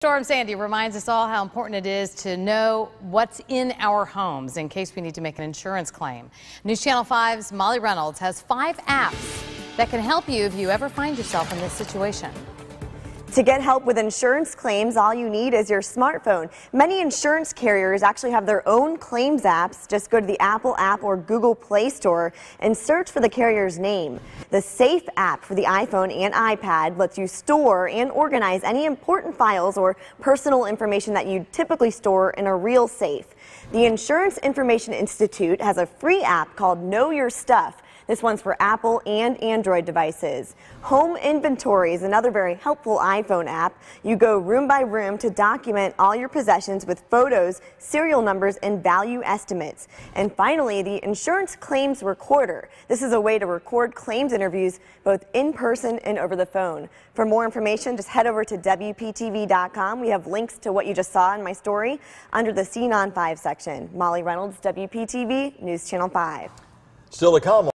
Storm Sandy reminds us all how important it is to know what's in our homes in case we need to make an insurance claim. News Channel 5's Molly Reynolds has 5 apps that can help you if you ever find yourself in this situation. To get help with insurance claims, all you need is your smartphone. Many insurance carriers actually have their own claims apps. Just go to the Apple app or Google Play Store and search for the carrier's name. The Safe app for the iPhone and iPad lets you store and organize any important files or personal information that you typically store in a real safe. The Insurance Information Institute has a free app called Know Your Stuff. This one's for Apple and Android devices. Home Inventory is another very helpful iPhone app. You go room by room to document all your possessions with photos, serial numbers, and value estimates. And finally, the Insurance Claims Recorder. This is a way to record claims interviews both in person and over the phone. For more information, just head over to WPTV.com. We have links to what you just saw in my story under the Scene on 5 section. Molly Reynolds, WPTV, News Channel 5. Still to come.